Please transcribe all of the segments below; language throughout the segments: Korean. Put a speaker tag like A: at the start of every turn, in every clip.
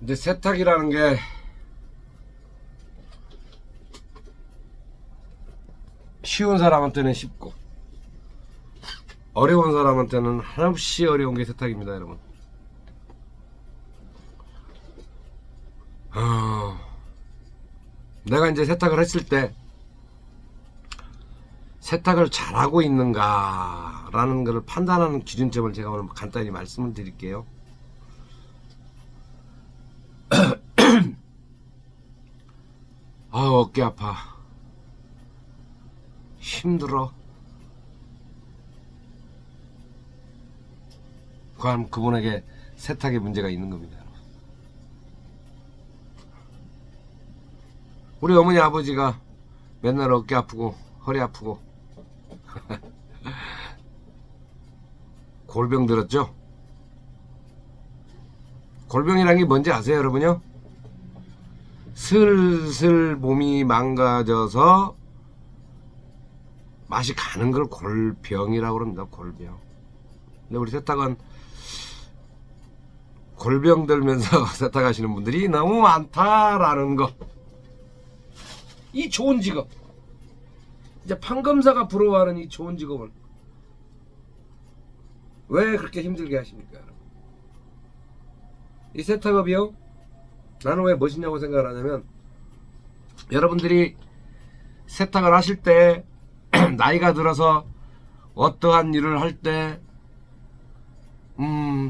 A: 근데 세탁이라는 게 쉬운 사람한테는 쉽고 어려운 사람한테는 한없이 어려운 게 세탁입니다, 여러분. 내가 이제 세탁을 했을 때 세탁을 잘하고 있는가 라는 것을 판단하는 기준점을 제가 오늘 간단히 말씀을 드릴게요. 어깨 아파, 힘들어, 그럼 그분에게 세탁에 문제가 있는 겁니다. 우리 어머니 아버지가 맨날 어깨 아프고 허리 아프고 골병 들었죠? 골병이란 게 뭔지 아세요, 여러분요? 슬슬 몸이 망가져서 맛이 가는 걸 골병이라고 그럽니다. 골병. 근데 우리 세탁은 골병 들면서 세탁하시는 분들이 너무 많다라는 거. 이 좋은 직업, 이제 판검사가 부러워하는 이 좋은 직업을 왜 그렇게 힘들게 하십니까, 여러분? 이 세탁업이요, 나는 왜 멋있냐고 생각을 하냐면, 여러분들이 세탁을 하실 때 나이가 들어서 어떠한 일을 할 때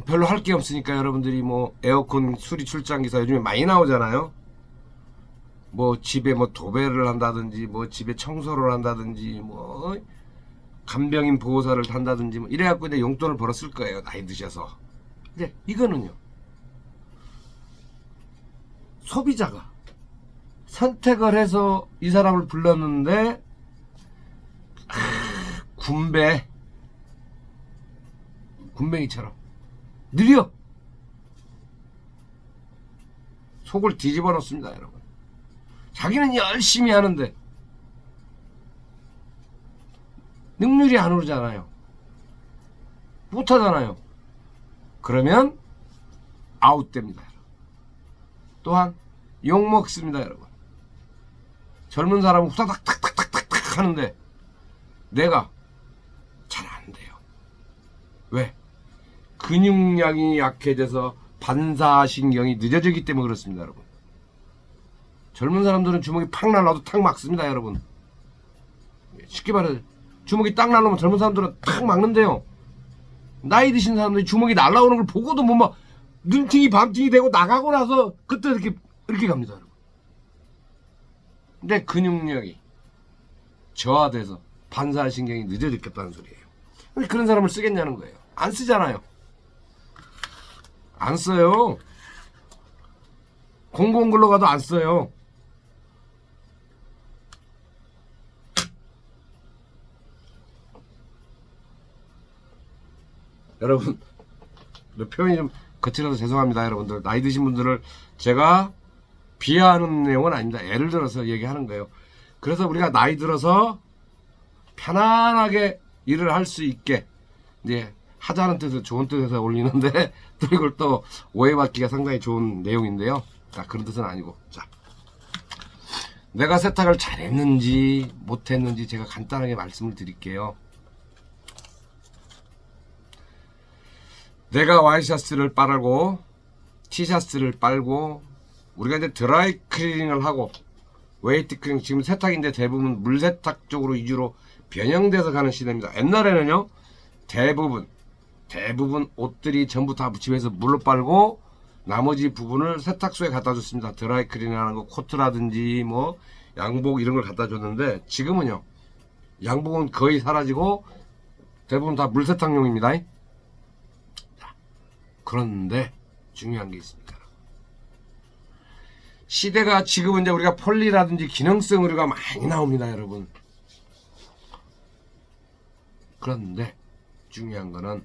A: 별로 할 게 없으니까 여러분들이 뭐 에어컨 수리 출장 기사 요즘에 많이 나오잖아요. 뭐 집에 뭐 도배를 한다든지 뭐 집에 청소를 한다든지 뭐 간병인 보호사를 한다든지 뭐 이래갖고 이제 용돈을 벌었을 거예요, 나이 드셔서. 근데 이거는요, 소비자가 선택을 해서 이 사람을 불렀는데 군뱅이처럼 느려 속을 뒤집어 놓습니다, 여러분. 자기는 열심히 하는데 능률이 안 오르잖아요. 못하잖아요. 그러면 아웃됩니다. 또한 욕먹습니다, 여러분. 젊은 사람은 후다닥 탁탁탁탁탁 하는데 내가 잘 안 돼요. 왜? 근육량이 약해져서 반사신경이 늦어지기 때문에 그렇습니다, 여러분. 젊은 사람들은 주먹이 팍 날라도 탁 막습니다, 여러분. 쉽게 말해 주먹이 딱 날라오면 젊은 사람들은 탁 막는데요. 나이 드신 사람들이 주먹이 날라오는 걸 보고도 뭐 막 눈팅이 밤팅이 되고 나가고 나서 그때 이렇게 갑니다, 여러분. 근데 근육력이 저하돼서 반사신경이 늦어졌겠다는 소리예요. 근데 그런 사람을 쓰겠냐는 거예요. 안 쓰잖아요. 안 써요. 공공근로 가도 안 써요. 여러분, 표현이 좀 거칠어서 죄송합니다, 여러분들. 나이 드신 분들을 제가 비하하는 내용은 아닙니다. 예를 들어서 얘기하는 거예요. 그래서 우리가 나이 들어서 편안하게 일을 할 수 있게 이제 하자는 뜻에서 좋은 뜻에서 올리는데 또 이걸 또 오해받기가 상당히 좋은 내용인데요. 자, 그런 뜻은 아니고, 자, 내가 세탁을 잘했는지 못했는지 제가 간단하게 말씀을 드릴게요. 내가 와이셔츠를 빨고 티셔츠를 빨고 우리가 이제 드라이 클리닝을 하고 웨이트 클리닝, 지금 세탁인데 대부분 물세탁 쪽으로 위주로 변형돼서 가는 시대입니다. 옛날에는요, 대부분 옷들이 전부 다 집에서 물로 빨고 나머지 부분을 세탁소에 갖다 줬습니다. 드라이 클리닝하는 거, 코트라든지 뭐 양복 이런 걸 갖다 줬는데, 지금은요, 양복은 거의 사라지고 대부분 다 물세탁용입니다. 그런데 중요한 게 있습니다. 시대가 지금은 이제 우리가 폴리라든지 기능성 의류가 많이 나옵니다, 여러분. 그런데 중요한 거는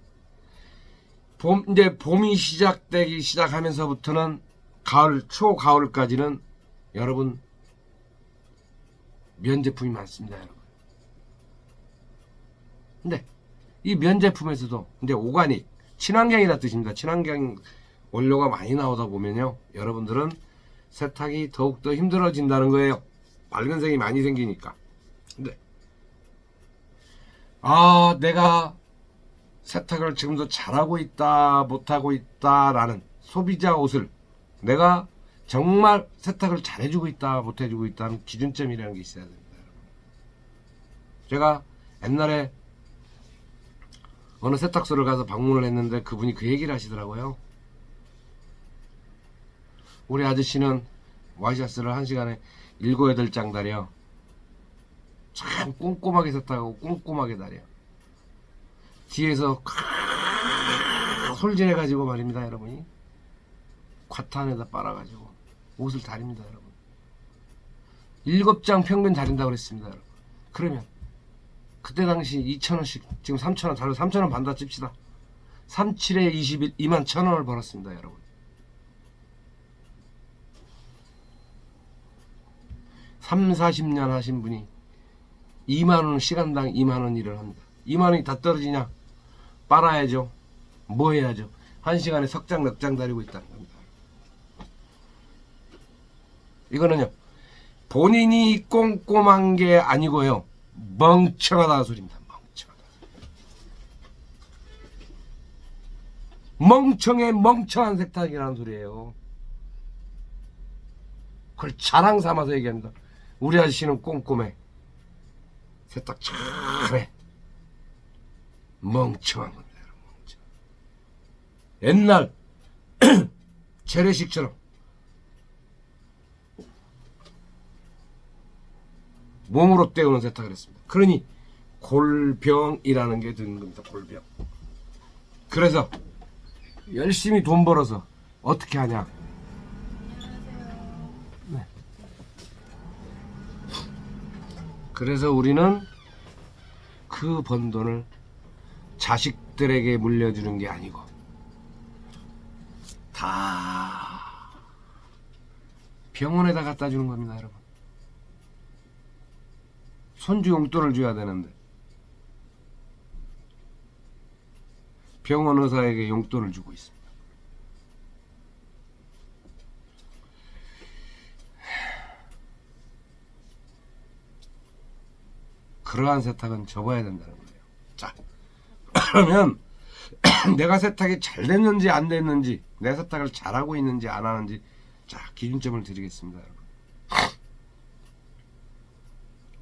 A: 이제 봄이 시작되기 시작하면서부터는 가을, 초가을까지는 여러분 면제품이 많습니다, 여러분. 근데 이 면제품에서도 이제 오가닉, 친환경이라 뜻입니다. 친환경 원료가 많이 나오다 보면요, 여러분들은 세탁이 더욱더 힘들어진다는 거예요. 맑은색이 많이 생기니까. 근데 내가 세탁을 지금도 잘하고 있다 못하고 있다 라는 소비자 옷을 내가 정말 세탁을 잘해주고 있다 못해주고 있다는 기준점이라는 게 있어야 됩니다. 제가 옛날에 어느 세탁소를 가서 방문을 했는데 그분이 그 얘기를 하시더라고요. 우리 아저씨는 와이셔츠를 1시간에 7, 8장 다려. 참 꼼꼼하게 세탁하고 꼼꼼하게 다려. 뒤에서 솔질해가지고 말입니다, 여러분이. 과탄에다 빨아가지고 옷을 다립니다, 여러분. 7장 평균 다린다고 그랬습니다, 여러분. 그러면 그때 당시 2,000원씩, 지금 3,000원, 3,000원 반다 찝시다. 37에 21, 21,000원을 벌었습니다, 여러분. 30-40년 하신 분이 2만원, 시간당 2만원 일을 합니다. 2만원이 다 떨어지냐? 빨아야죠. 뭐 해야죠? 1시간에 석장 몇 장 다리고 있다는 겁니다. 이거는요, 본인이 꼼꼼한 게 아니고요, 멍청하다 소리입니다. 멍청한 세탁이라는 소리예요. 그걸 자랑 삼아서 얘기합니다. 우리 아저씨는 꼼꼼해. 세탁 잘해. 멍청한 겁니다, 여러분. 옛날 재래식처럼 몸으로 때우는 세탁을 했습니다. 그러니 골병이라는 게 드는 겁니다. 골병. 그래서 열심히 돈 벌어서 어떻게 하냐? 네. 그래서 우리는 그 번 돈을 자식들에게 물려주는 게 아니고 다 병원에다 갖다 주는 겁니다, 여러분. 손주 용돈을 줘야 되는데 병원 의사에게 용돈을 주고 있습니다. 그러한 세탁은 접어야 된다는 거예요. 자, 그러면 내가 세탁이 잘 됐는지 안 됐는지, 내 세탁을 잘하고 있는지 안 하는지, 자, 기준점을 드리겠습니다, 여러분.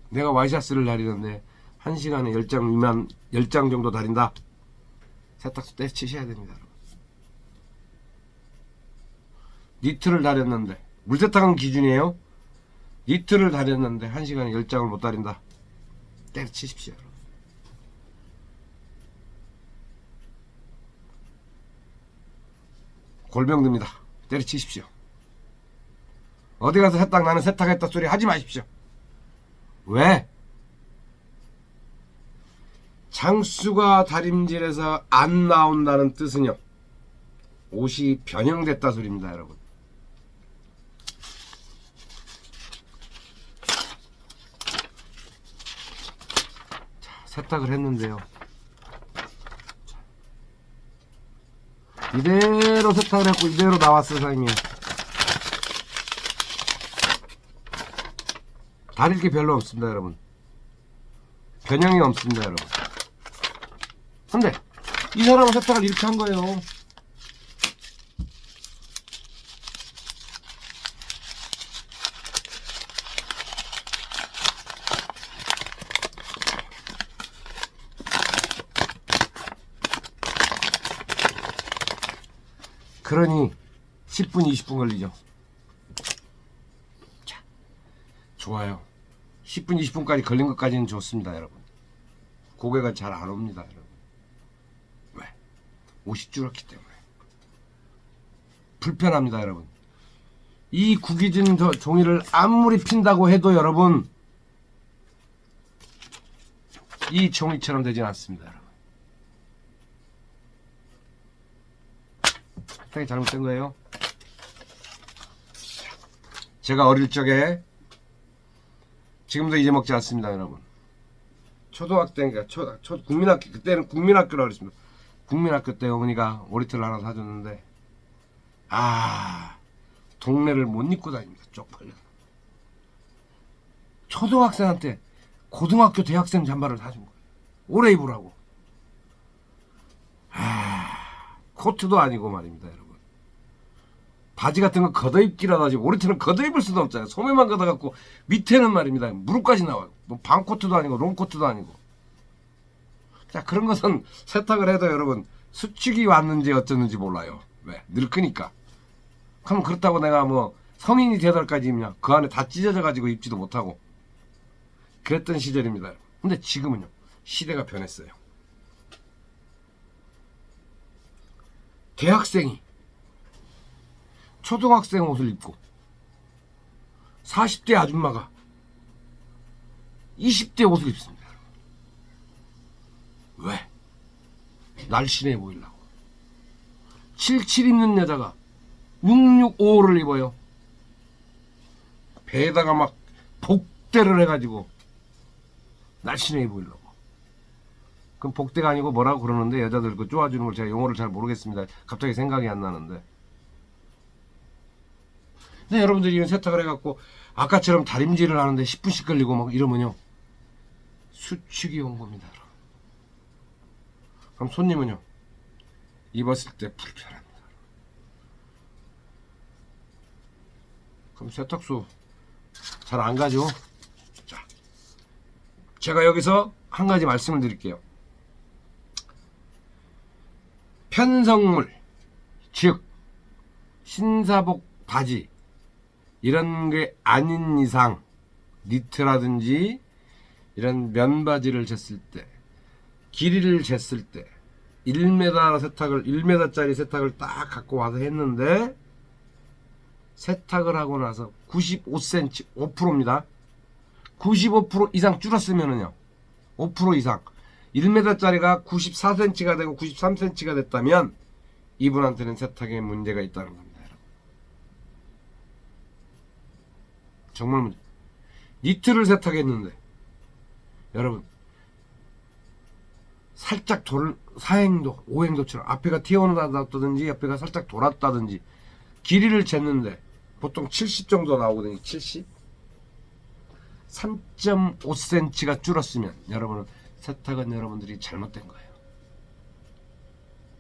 A: 내가 와이셔츠를 다리는데 1시간에 10장 미만, 10장 정도 다린다. 세탁소 떼치셔야 됩니다, 여러분. 니트를 다렸는데, 물세탁은 기준이에요. 니트를 다렸는데 1시간에 10장을 못 다린다. 때려치십시오, 여러분. 골병듭니다. 때려치십시오. 어디 가서 세탁, 나는 세탁했다 소리 하지 마십시오. 왜? 장수가 다림질에서 안 나온다는 뜻은요, 옷이 변형됐다 소리입니다, 여러분. 자, 세탁을 했는데요, 이대로 세탁을 했고 이대로 나왔어요, 사장님. 다릴 게 별로 없습니다, 여러분. 변형이 없습니다, 여러분. 근데 이 사람은 세탁을 이렇게 한 거예요. 그러니 10분, 20분 걸리죠. 자, 좋아요. 10분, 20분까지 걸린 것까지는 좋습니다, 여러분. 고개가 잘 안 옵니다, 여러분. 왜? 옷이 줄었기 때문에. 불편합니다, 여러분. 이 구기진 종이를 아무리 핀다고 해도 여러분, 이 종이처럼 되진 않습니다, 여러분. 세탁이 잘못된 거예요. 제가 어릴 적에, 지금도 잊어먹지 않습니다, 여러분. 초등학생인가, 국민학교, 그때는 국민학교라고 그랬습니다. 국민학교 때 어머니가 오리털을 하나 사줬는데, 동네를 못 입고 다닙니다. 쪽팔려서. 초등학생한테 고등학교 대학생 잠바를 사준 거예요. 오래 입으라고. 코트도 아니고 말입니다, 여러분. 바지 같은 거 걷어입기라도 하지, 우리한테는 걷어입을 수도 없잖아요. 소매만 걷어갖고 밑에는 말입니다, 무릎까지 나와요. 뭐 반코트도 아니고 롱코트도 아니고. 자, 그런 것은 세탁을 해도 여러분 수축이 왔는지 어쩌는지 몰라요. 왜? 늙으니까. 그럼 그렇다고 내가 뭐 성인이 되더라까지 입냐? 그 안에 다 찢어져 가지고 입지도 못하고 그랬던 시절입니다. 근데 지금은요, 시대가 변했어요. 대학생이 초등학생 옷을 입고 40대 아줌마가 20대 옷을 입습니다. 왜? 날씬해 보이려고. 77 입는 여자가 665를 입어요. 배에다가 막 복대를 해가지고 날씬해 보이려고. 그럼 복대가 아니고 뭐라고 그러는데, 여자들 그 쪼아주는 걸 제가 용어를 잘 모르겠습니다. 갑자기 생각이 안 나는데. 근데 여러분들이 이런 세탁을 해갖고 아까처럼 다림질을 하는데 10분씩 걸리고 막 이러면요, 수축이 온 겁니다. 그럼 손님은요, 입었을 때 불편합니다. 그럼 세탁소 잘 안 가죠. 자, 제가 여기서 한 가지 말씀을 드릴게요. 편성물, 즉 신사복 바지 이런 게 아닌 이상, 니트라든지 이런 면바지를 쟀을 때, 길이를 쟀을 때 1m 세탁을, 1m짜리 세탁을 딱 갖고 와서 했는데, 세탁을 하고 나서 95cm, 5%입니다. 95% 이상 줄었으면은요, 5% 이상 1m짜리가 94cm가 되고 93cm가 됐다면 이분한테는 세탁에 문제가 있다는 겁니다. 정말 문제. 니트를 세탁했는데 여러분 살짝 사행도, 오행도처럼 앞에가 튀어나왔다든지 옆에가 살짝 돌았다든지 길이를 쟀는데 보통 70 정도 나오거든요. 70? 3.5cm가 줄었으면 여러분은 세탁은 여러분들이 잘못된 거예요.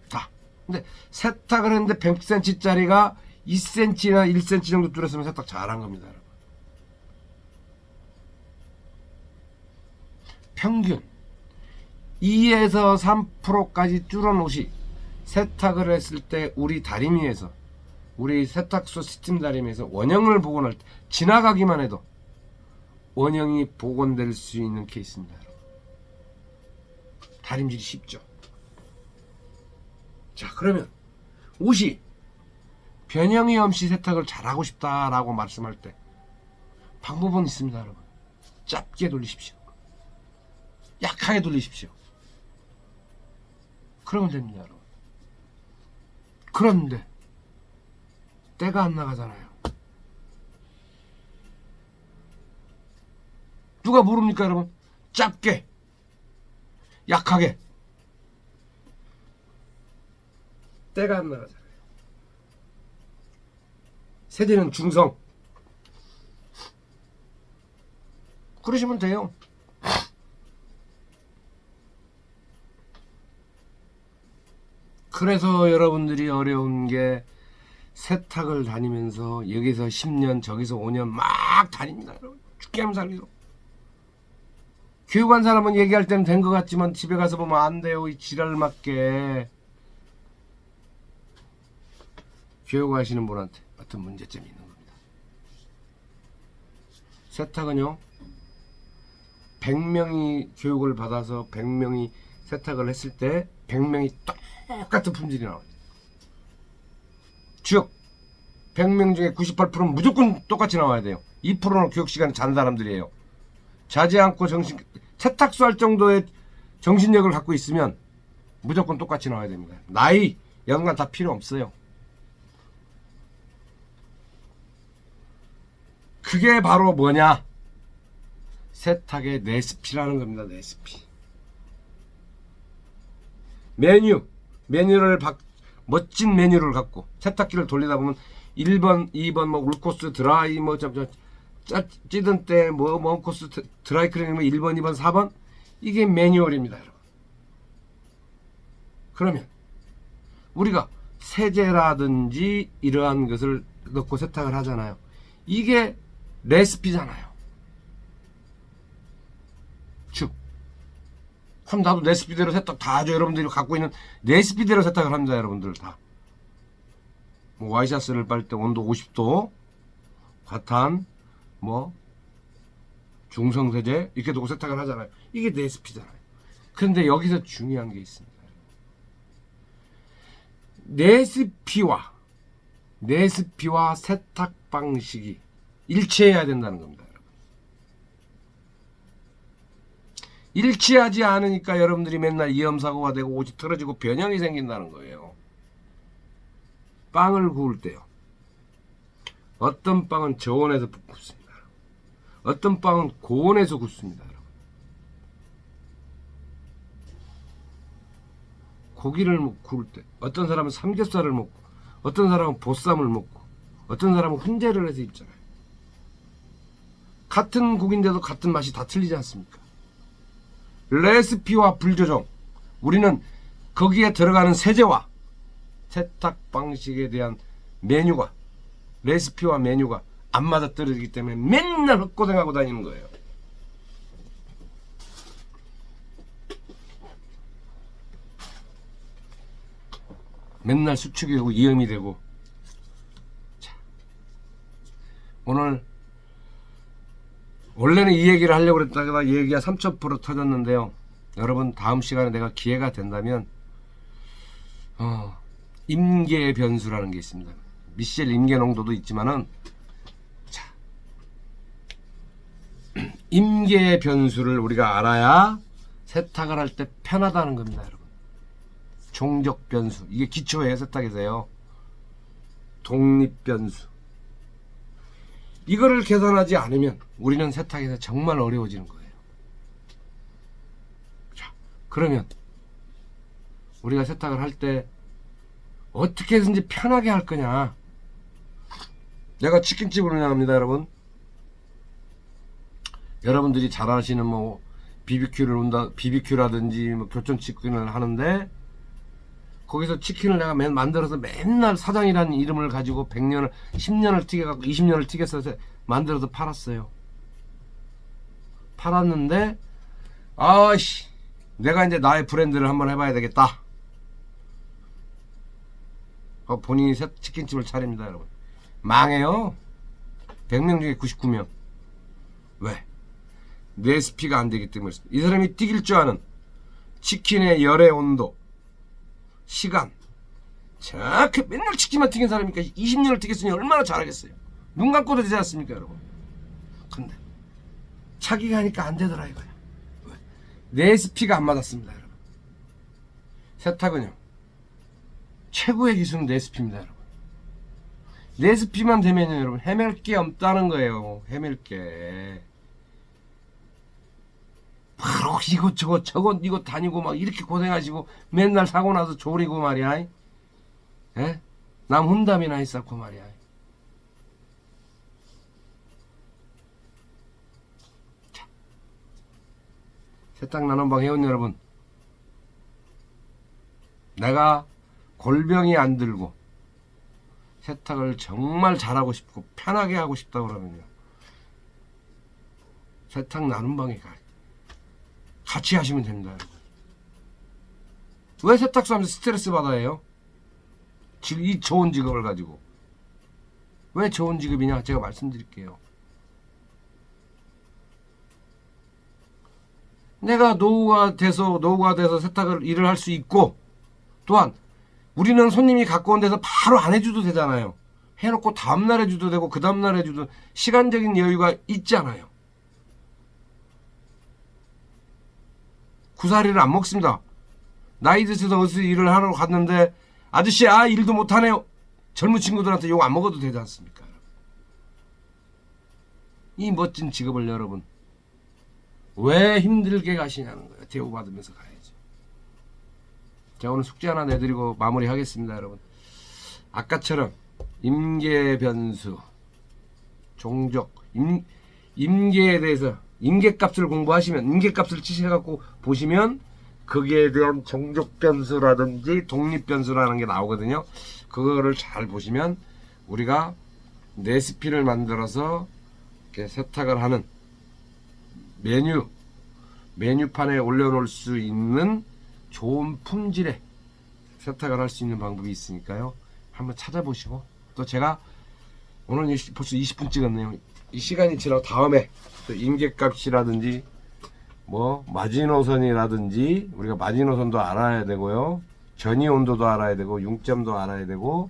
A: 자, 근데 세탁을 했는데 100cm짜리가 2cm나 1cm 정도 줄었으면 세탁 잘한 겁니다, 여러분. 평균 2에서 3%까지 줄은 옷이 세탁을 했을 때 우리 다리미에서, 우리 세탁소 스팀 다리미에서 원형을 복원할 때 지나가기만 해도 원형이 복원될 수 있는 케이스입니다. 다림질이 쉽죠. 자, 그러면 옷이 변형이 없이 세탁을 잘하고 싶다라고 말씀할 때 방법은 있습니다, 여러분. 짧게 돌리십시오. 약하게 돌리십시오. 그러면 됩니다, 여러분. 그런데 때가 안 나가잖아요. 누가 모릅니까, 여러분? 짧게, 약하게. 때가 안 나가잖아요. 세대는 중성. 그러시면 돼요. 그래서 여러분들이 어려운 게, 세탁을 다니면서 여기서 10년 저기서 5년 막 다닙니다, 여러분. 죽게 하면 살기로. 교육한 사람은 얘기할 때는 된 것 같지만 집에 가서 보면 안 돼요. 이 지랄 맞게. 교육하시는 분한테 어떤 문제점이 있는 겁니다. 세탁은요, 100명이 교육을 받아서 100명이 세탁을 했을 때 100명이 똑같은 품질이 나와요. 즉 100명 중에 98%는 무조건 똑같이 나와야 돼요. 2%는 교육시간에 잔 사람들이에요. 자지 않고 세탁소 할 정도의 정신력을 갖고 있으면 무조건 똑같이 나와야 됩니다. 나이, 연관 다 필요 없어요. 그게 바로 뭐냐? 세탁의 레시피라는 겁니다. 레시피. 메뉴를 멋진 메뉴를 갖고 세탁기를 돌리다 보면 1번, 2번 뭐 울코스 드라이 뭐 찌든 때 뭐 코스 드라이 클리닝 1번, 2번, 4번 이게 매뉴얼입니다, 여러분. 그러면 우리가 세제라든지 이러한 것을 넣고 세탁을 하잖아요. 이게 레시피잖아요. 즉, 그럼 나도 레시피대로 세탁 다 하죠. 여러분들이 갖고 있는 레시피대로 세탁을 합니다, 여러분들 다. 뭐 와이셔츠를 빨 때 온도 50도, 과탄, 뭐 중성세제 이렇게 두고 세탁을 하잖아요. 이게 레시피잖아요. 그런데 여기서 중요한 게 있습니다. 레시피와 세탁 방식이 일치해야 된다는 겁니다, 여러분. 일치하지 않으니까 여러분들이 맨날 위험사고가 되고 옷이 틀어지고 변형이 생긴다는 거예요. 빵을 구울 때요. 어떤 빵은 저온에서 굽습니다. 어떤 빵은 고온에서 굽습니다, 여러분. 고기를 구울 때 어떤 사람은 삼겹살을 먹고 어떤 사람은 보쌈을 먹고 어떤 사람은 훈제를 해서 입잖아요. 같은 국인데도 같은 맛이 다 틀리지 않습니까? 레시피와 불조정, 우리는 거기에 들어가는 세제와 세탁 방식에 대한 메뉴가, 레시피와 메뉴가 안 맞아떨어지기 때문에 맨날 헛고생하고 다니는 거예요. 맨날 수축이 되고 위험이 되고. 자, 오늘 원래는 이 얘기를 하려고 그랬다가 이 얘기가 3000% 터졌는데요. 여러분 다음 시간에 내가 기회가 된다면 임계 변수라는 게 있습니다. 미셸 임계 농도도 있지만은, 자, 임계 변수를 우리가 알아야 세탁을 할 때 편하다는 겁니다, 여러분. 종족 변수, 이게 기초예요, 세탁에서요. 독립 변수, 이거를 계산하지 않으면 우리는 세탁에서 정말 어려워지는 거예요. 자, 그러면 우리가 세탁을 할 때 어떻게 해서든지 편하게 할 거냐. 내가 치킨집을 운영합니다, 여러분. 여러분들이 잘 아시는 뭐 BBQ라든지 뭐 교촌 치킨을 하는데, 거기서 치킨을 내가 만들어서 맨날 사장이라는 이름을 가지고 100년을 10년을 튀겨갖고 20년을 튀겨서 만들어서 팔았어요. 팔았는데 아씨, 내가 이제 나의 브랜드를 한번 해봐야 되겠다. 본인이 치킨집을 차립니다, 여러분. 망해요. 100명 중에 99명. 왜? 레시피가 안 되기 때문에. 이 사람이 튀길 줄 아는 치킨의 열의 온도, 시간, 정확히 맨날 치킨만 튀긴 사람이니까 20년을 튀겼으니 얼마나 잘하겠어요. 눈 감고도 되지 않습니까, 여러분? 근데 자기가 하니까 안 되더라 이거야. 왜? 레시피가 안 맞았습니다, 여러분. 세탁은요, 최고의 기술은 레시피입니다, 여러분. 레시피만 되면요, 여러분, 헤맬 게 없다는 거예요. 헤맬 게. 바로 이거 다니고 막 이렇게 고생하시고 맨날 사고 나서 조리고 말이야. 에? 남 혼담이나 했었고 말이야. 자, 세탁 나눔방 회원 여러분, 내가 골병이 안 들고 세탁을 정말 잘하고 싶고 편하게 하고 싶다 그러면요, 세탁 나눔방에 같이 하시면 됩니다, 여러분. 왜 세탁소 하면서 스트레스 받아요? 이 좋은 직업을 가지고. 왜 좋은 직업이냐? 제가 말씀드릴게요. 내가 노후가 돼서 세탁을 일을 할 수 있고, 또한 우리는 손님이 갖고 온 데서 바로 안 해줘도 되잖아요. 해놓고 다음날 해줘도 되고 그 다음날 해줘도 시간적인 여유가 있잖아요. 구사리를 안 먹습니다. 나이 드셔서 어디서 일을 하러 갔는데 아저씨 일도 못하네요. 젊은 친구들한테 욕 안 먹어도 되지 않습니까? 이 멋진 직업을 여러분 왜 힘들게 가시냐는 거예요. 대우받으면서 가야죠. 제가 오늘 숙제 하나 내드리고 마무리하겠습니다, 여러분. 아까처럼 임계 변수, 종족, 임계에 대해서 임계값을 공부하시면 임계값을 치셔갖고 보시면 거기에 대한 종족 변수라든지 독립 변수라는 게 나오거든요. 그거를 잘 보시면 우리가 레시피를 만들어서 이렇게 세탁을 하는 메뉴판에 올려놓을 수 있는 좋은 품질의 세탁을 할 수 있는 방법이 있으니까요. 한번 찾아보시고, 또 제가 오늘 벌써 20분 찍었네요. 이 시간이 지나고 다음에 또 임계값이라든지 뭐 마지노선이라든지 우리가 마지노선도 알아야 되고요. 전이 온도도 알아야 되고 융점도 알아야 되고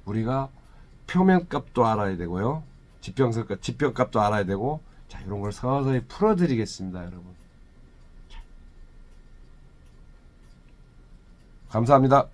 A: 우리가 표면값도 알아야 되고요. 지평값도 알아야 되고, 자, 이런 걸 서서히 풀어드리겠습니다, 여러분. 자. 감사합니다.